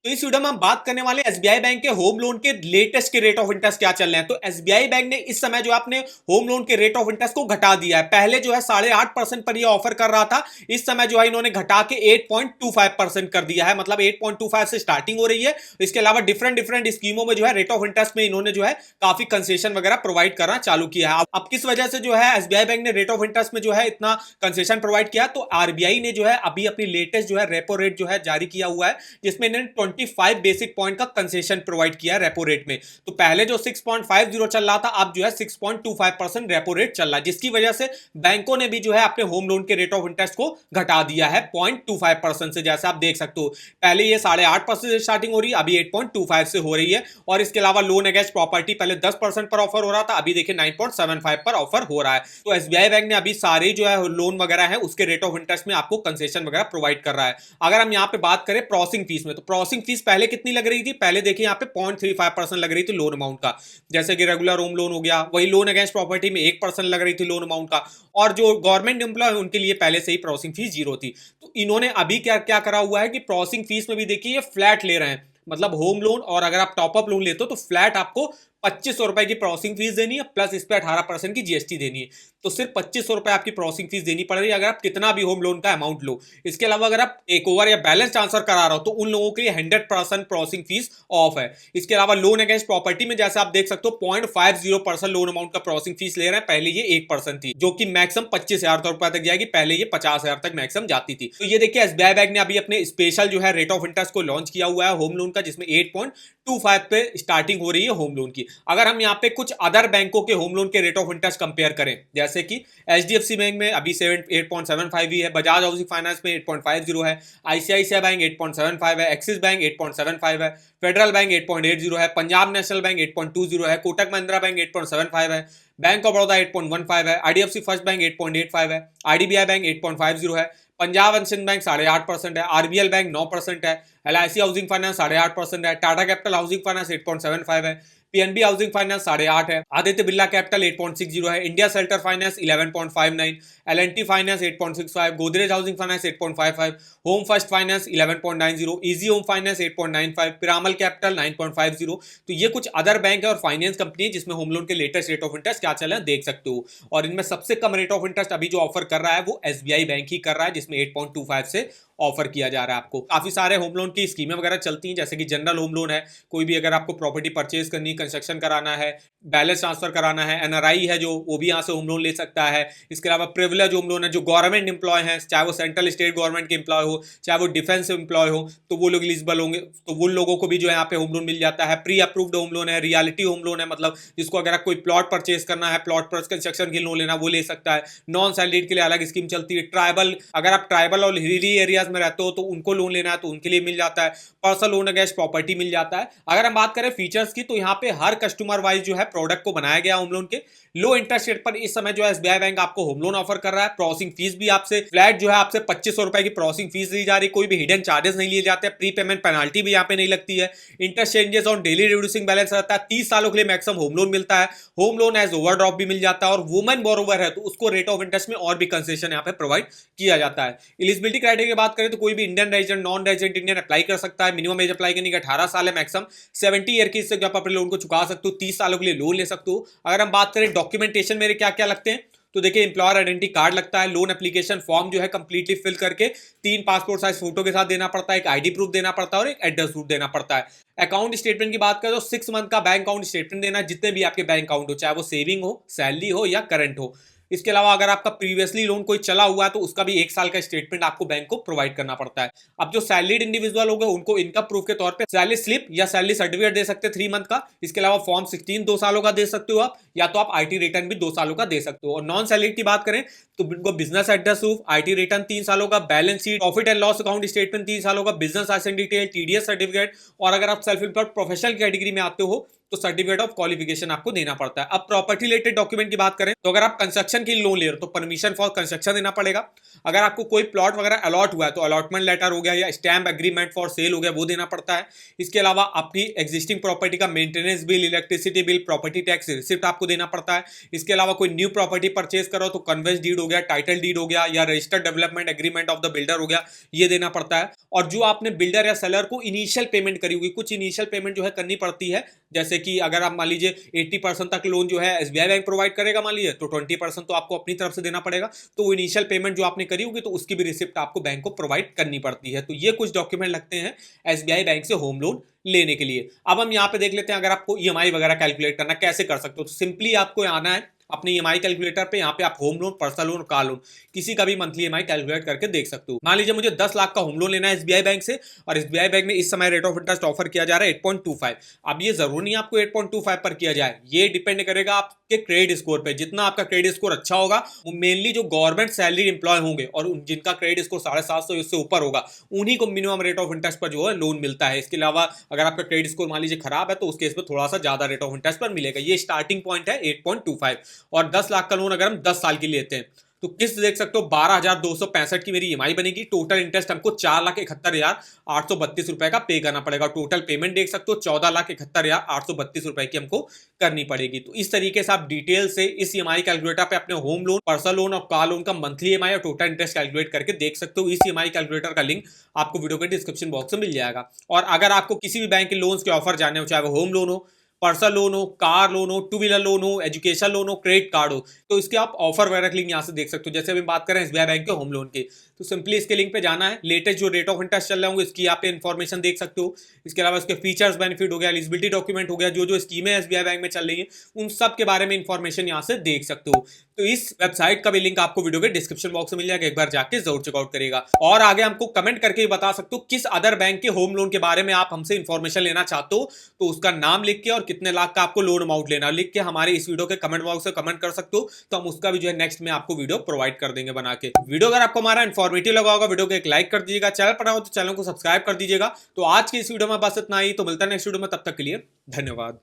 तो इस वीडियो में हम बात करने वाले एसबीआई बैंक के होम लोन के लेटेस्ट के रेट ऑफ इंटरेस्ट क्या चल रहे हैं। तो एसबीआई बैंक ने इस समय जो अपने होम लोन के रेट ऑफ इंटरेस्ट को घटा दिया है। पहले जो है 8.5% पर ये ऑफर कर रहा था, इस समय जो है इन्होंने घटा के 8.25% कर दिया है। मतलब 8.25 से स्टार्टिंग हो रही है। इसके अलावा डिफरेंट डिफरेंट स्कीमों में जो है रेट ऑफ इंटरेस्ट में इन्होंने जो है काफी कंसेशन वगैरह प्रोवाइड करना चालू किया है। अब किस वजह से जो है एसबीआई बैंक ने रेट ऑफ इंटरेस्ट में जो है इतना कंसेशन प्रोवाइड किया, तो आरबीआई ने जो है अभी अपनी लेटेस्ट जो है रेपो रेट जो है जारी किया हुआ है, जिसमें इन्होंने 25 बेसिक पॉइंट का कंसेशन प्रोवाइड किया है रेपो रेट में। तो पहले जो 6.50 चल रहा था, अब जो है 6.25% रेपो रेट चल रहा है, जिसकी वजह से बैंकों ने भी जो है अपने होम लोन के रेट ऑफ इंटरेस्ट को घटा दिया है 0.25% से। जैसे आप देख सकते हो, पहले ये 8.5% से स्टार्टिंग हो रही है, अभी 8.25 से हो रही है। और इसके अलावा लोन अगेंस्ट प्रॉपर्टी पहले 10% पर ऑफर हो रहा था, अभी देखिए 9.75 पर ऑफर हो रहा है। तो एसबीआई बैंक ने अभी सारे जो है लोन वगैरह है उसके रेट ऑफ इंटरेस्ट में आपको कंसेशन वगैरह प्रोवाइड कर रहा है। अगर हम यहाँ पे बात करें प्रोसेसिंग फीस में, तो प्रोसेसिंग फीस पहले कितनी लग रही थी? पहले देखिए यहाँ पे 0.35% लग रही थी लोन अमाउंट का, जैसे कि रेगुलर होम लोन हो गया। वही लोन अगेंस्ट प्रॉपर्टी में 1% लग रही थी लोन अमाउंट का। और जो गवर्नमेंट एम्प्लॉय उनके लिए पहले से ही प्रोसेसिंग फीस 0 थी। तो इन्होंने अभी क्या क्या करा हुआ है कि प्रोसेसिंग फीस में भी देखिए ये फ्लैट ले रहे हैं। मतलब होम लोन और अगर आप टॉपअप लोन लेते हो तो फ्लैट आपको 2500 रुपए की प्रोसेसिंग फीस देनी है, प्लस इस पे 18% की जीएसटी देनी है। तो सिर्फ 2500 रुपए आपकी प्रोसेसिंग फीस देनी पड़ रही है अगर आप कितना भी होम लोन का अमाउंट लो। इसके अलावा अगर आप टेक ओवर या बैलेंस ट्रांसफर करा रहे हो तो उन लोगों के लिए 100% प्रोसेसिंग फीस ऑफ है। इसके अलावा लोन अगेंस्ट प्रॉपर्टी में जैसे आप देख सकते हो 0.50% लोन अमाउंट का प्रोसेसिंग फीस ले रहे हैं। पहले ये 1% थी, जो कि मैक्सिमम 25,000 रुपए तक जाएगी, पहले ये 50,000 तक मैक्सिमम जाती थी। तो ये देखिए एसबीआई बैंक ने अभी अपने स्पेशल जो है रेट ऑफ इंटरेस्ट को लॉन्च किया हुआ है होम लोन का, जिसमें 8.25 पे स्टार्टिंग हो रही है होम लोन की। अगर हम यहाँ पे कुछ अदर बैंकों के होम लोन के रेट ऑफ इंटरेस्ट कंपेयर करें, जैसे कि एचडीएफसी बैंक में अभी 8.75 ही है, बजाज हाउसिंग फाइनेंस में 8.50 है, आईसीआईसीआई बैंक 8.75 है, एक्सिस बैंक 8.75 है, फेडरल बैंक 8.80 है, पंजाब नेशनल बैंक 8.20 है, कोटक महिंद्रा बैंक 8.75 है, बैंक ऑफ बड़ौदा 8.15 है, आईडीएफसी फर्स्ट बैंक 8.85 है, आईडीबीआई बैंक 8.50 है, पंजाब एंड सिंध बैंक 8.5% है, आरबीएल बैंक 9% है, एलआईसी हाउसिंग फाइनेंस 8.5% है, टाटा कैपिटल हाउसिंग फाइनेंस 8.75 है, पीएनबी हाउसिंग फाइनेंस 8.5 है, आदित्य बिरला कैपिटल 8.60 है, India shelter finance 11.59, LNT finance 8.65, Godrej housing finance 8.55, home first finance 11.90, easy home finance 8.95, Piramal capital 9.50। तो ये कुछ अदर बैंक है और फाइनेंस कंपनी है जिसमें होम लोन के लेटेस्ट रेट ऑफ इंटरेस्ट क्या चल रहा है देख सकते हो। और इनमें सबसे कम रेट ऑफ इंटरेस्ट अभी जो ऑफर कर रहा है वो एसबीआई बैंक ही कर रहा है, जिसमें 8.25 से ऑफर किया जा रहा है आपको। काफी सारे होम लोन की स्कीमें वगैरह चलती हैं, जैसे कि जनरल होम लोन है, कोई भी अगर आपको प्रॉपर्टी परचेज करनी, कंस्ट्रक्शन कराना है, बैलेंस ट्रांसफर कराना है, एनआरआई है जो, वो भी यहाँ से होम लोन ले सकता है। इसके अलावा प्रिविलेज होम लोन है, जो गवर्नमेंट एम्प्लॉय हैं, चाहे वो सेंट्रल स्टेट गवर्नमेंट के एम्प्लॉय हो, चाहे वो डिफेंस एम्प्लॉय हो, तो वो लोग एलिजिबल होंगे। तो उन लोगों को भी जो है यहाँ पे होम लोन मिल जाता है। प्री अप्रूव्ड होम लोन है, रियलिटी होम लोन है, मतलब जिसको अगर कोई प्लॉट परचेज करना है, प्लॉट पर कंस्ट्रक्शन के लोन लेना, वो ले सकता है। नॉन सैलरीड के लिए अलग स्कीम चलती है। ट्राइबल, अगर आप ट्राइबल और हिली एरियाज में रहते हो तो उनको लोन लेना है तो उनके लिए मिल जाता है। पर्सनल लोन अगेंस्ट प्रॉपर्टी मिल जाता है। अगर हम बात करें फीचर्स की, तो यहाँ पे हर कस्टमर वाइज जो है प्रोडक्ट को बनाया गया होम लोन के। लो इंटरेस्ट रेट पर इस समय जो है एसबीआई बैंक आपको होम लोन ऑफर कर रहा है। प्रोसेसिंग फीस भी आपसे फ्लैट जो है आपसे 2500 रुपए की प्रोसेसिंग फीस ली जा रही है। कोई भी हिडन चार्जेस नहीं लिए जाते हैं। प्री पेमेंट पेनाल्टी भी यहाँ पे नहीं लगती है। Interest changes on daily reducing balance रहता है। 30 सालों के लिए मैक्सिमम होम लोन मिलता है। होम लोन एज ओवरड्रॉप भी मिल जाता है। और वुमेन बोरोवर है तो उसको रेट ऑफ इंटरेस्ट में और भी कंसेशन यहाँ पे प्रोवाइड किया जाता है। एलिजिबिलिटी क्राइटेरिया की बात करें तो कोई भी Indian resident, non resident Indian apply कर सकता है। मिनिमम एज अप्लाई करने का 18 साल है, मैक्सिमम 70 ईयर की, इससे आप अपने लोन को चुका सकते हो। 30 सालों के लिए लोन ले सकते हो। अगर हम बात करें डॉक्यूमेंटेशन मेरे क्या क्या लगते हैं, तो देखिए एम्प्लॉयर आइडेंटिटी कार्ड लगता है। लोन एप्लीकेशन फॉर्म जो है कंप्लीटली फिल करके 3 पासपोर्ट साइज फोटो के साथ देना पड़ता है। एक आईडी प्रूफ देना पड़ता है और एक एड्रेस प्रूफ देना पड़ता है। अकाउंट स्टेटमेंट की बात करें तो 6 मंथ का बैंक अकाउंट स्टेटमेंट देना, जितने भी आपके बैंक अकाउंट हो, चाहे वो सेविंग हो, सैलरी हो या करंट हो। इसके अलावा अगर आपका प्रीवियसली लोन कोई चला हुआ है तो उसका भी 1 साल का स्टेटमेंट आपको बैंक को प्रोवाइड करना पड़ता है। अब जो सैलरीड इंडिविजुअल होगा उनको इनकम प्रूफ के तौर पे सैलरी स्लिप या सैलरी सर्टिफिकेट दे सकते हैं 3 मंथ का। इसके अलावा फॉर्म 16 2 सालों का दे सकते हो आप, या तो आप आईटी रिटर्न भी 2 सालों का दे सकते हो। और नॉन सैलरी की बात करें तो उनको business address proof, IT return 3 सालों का, balance sheet, profit and loss account statement 3 सालों का, business licence detail, TDS certificate. और अगर आप सेल्फ एम्प्लॉयड प्रोफेशनल कैटेगरी में आते हो तो सर्टिफिकेट ऑफ क्वालिफिकेशन आपको देना पड़ता है। अब प्रॉपर्टी रिलेटेड डॉक्यूमेंट की बात करें तो अगर आप कंस्ट्रक्शन के लिए लोन ले रहे हो तो परमिशन फॉर कंस्ट्रक्शन देना पड़ेगा। अगर आपको कोई प्लॉट वगैरह अलॉट हुआ है तो अलॉटमेंट लेटर हो गया या स्टैम्प एग्रीमेंट फॉर सेल हो गया, वो देना पड़ता है। इसके अलावा अपनी एग्जिस्टिंग प्रॉपर्टी का maintenance bill, electricity bill, property tax receipt आपको देना पड़ता है। इसके अलावा कोई न्यू प्रॉपर्टी परचेज करो तो कन्वेंस डीड हो गया, टाइटल डीड हो गया या registered development agreement of the builder हो गया, ये देना पड़ता है। और जो आपने बिल्डर या सेलर को इनिशियल पेमेंट करी होगी, कुछ इनिशियल पेमेंट जो है करनी पड़ती है। जैसे कि अगर आप मान लीजिए 80% तक लोन जो है एसबीआई बैंक प्रोवाइड करेगा मान लीजिए, तो 20% तो आपको अपनी तरफ से देना पड़ेगा। तो वो इनिशियल पेमेंट जो आपने करी होगी तो उसकी भी रिसिप्ट आपको बैंक को प्रोवाइड करनी पड़ती है। तो ये कुछ डॉक्यूमेंट लगते हैं एसबीआई बैंक से होम लोन लेने के लिए। अब हम यहाँ पे देख लेते हैं अगर आपको ईएमआई वगैरह कैलकुलेट करना कैसे कर सकते हो। तो सिंपली आपको आना है अपने ईएमआई कैलकुलेटर पे, यहाँ पे आप home loan, personal loan, car loan किसी का भी मंथली ईएमआई कैलकुलेट करके देख सकते हो। मान लीजिए मुझे 10 लाख का होम लोन लेना है एसबीआई बैंक से और एसबीआई बैंक में इस समय रेट ऑफ इंटरेस्ट ऑफर किया जा रहा है 8.25। अब ये जरूर नहीं आपको 8.25 पर किया जाए, ये डिपेंड करेगा आपके क्रेडिट स्कोर पे। जितना आपका क्रेडिट स्कोर अच्छा होगा, वो मेनली जो गवर्नमेंट सैलरी एम्प्लॉय होंगे और जिनका क्रेडिट स्कोर 750 इससे ऊपर होगा, उन्हीं को मिनिमम रेट ऑफ इंटरेस्ट पर जो है लोन मिलता है। इसके अलावा अगर आपका क्रेडिट स्कोर मान लीजिए खराब है तो उस केस में थोड़ा सा ज्यादा रेट ऑफ इंटरेस्ट पर मिलेगा। ये स्टार्टिंग पॉइंट है 8.25। और 10 लाख का लोन अगर हम 10 साल के लिए लेते हैं तो किस्त देख सकते हो 12,265 की मेरी ईएमआई बनेगी। टोटल इंटरेस्ट हमको 4,71,832 रुपए का पे करना पड़ेगा। टोटल पेमेंट देख सकते हो 14,71,832 रुपए की हमको करनी पड़ेगी। तो इस तरीके से आप डिटेल से इस ईएमआई कैलकुलेटर पे अपने होम लोन, पर्सनल लोन और कार लोन का मंथली ईएमआई और टोटल इंटरेस्ट कैलकुलेट करके देख सकते हो। इस ईएमआई कैलकुलेटर का लिंक आपको वीडियो के डिस्क्रिप्शन बॉक्स में मिल जाएगा। और अगर आपको किसी भी बैंक के लोन के ऑफर जाने हो, चाहे वो होम लोन हो, पर्सनल लोन हो, कार लोन हो, टू व्हीलर लोन हो, एजुकेशन लोन हो, क्रेडिट कार्ड हो, तो इसके आप ऑफर वगैरह के लिंक यहाँ से देख सकते हो। जैसे अभी बात करें एसबीआई बैंक के होम लोन की, तो सिंपली इसके लिंक पे जाना है। लेटेस्ट जो रेट ऑफ इंटरेस्ट चल रहे होंगे इसकी आप इन्फॉर्मेशन देख सकते हो। इसके अलावा इसके फीचर्स, बेनिफिट हो गया, एलिजिबिलिटी डॉक्यूमेंट हो गया, जो जो स्कीमें एसबीआई बैंक में चल रही है उन सब के बारे में इंफॉर्मेशन यहाँ से देख सकते हो। तो इस वेबसाइट का भी लिंक आपको वीडियो के डिस्क्रिप्शन बॉक्स में मिल जाएगा, एक बार जाके जरूर चेकआउट करेगा। और आगे हमको कमेंट करके बता सकते हो किस अदर बैंक के होम लोन के बारे में आप हमसे इंफॉर्मेशन लेना चाहते हो, तो उसका नाम लिख के और कितने लाख का आपको लोन अमाउंट लेना लिख के हमारे इस वीडियो के कमेंट बॉक्स में कमेंट कर सकते हो। तो हम उसका भी जो है नेक्स्ट में आपको वीडियो प्रोवाइड कर देंगे बना के। वीडियो अगर आपको हमारा इन्फॉर्मेटिव लगा होगा, वीडियो को एक लाइक कर दीजिएगा। चैनल पर हो तो चैनल को सब्सक्राइब कर दीजिएगा। तो आज की इस वीडियो में बस इतना ही, तो मिलता है नेक्स्ट वीडियो में, तब तक के लिए धन्यवाद।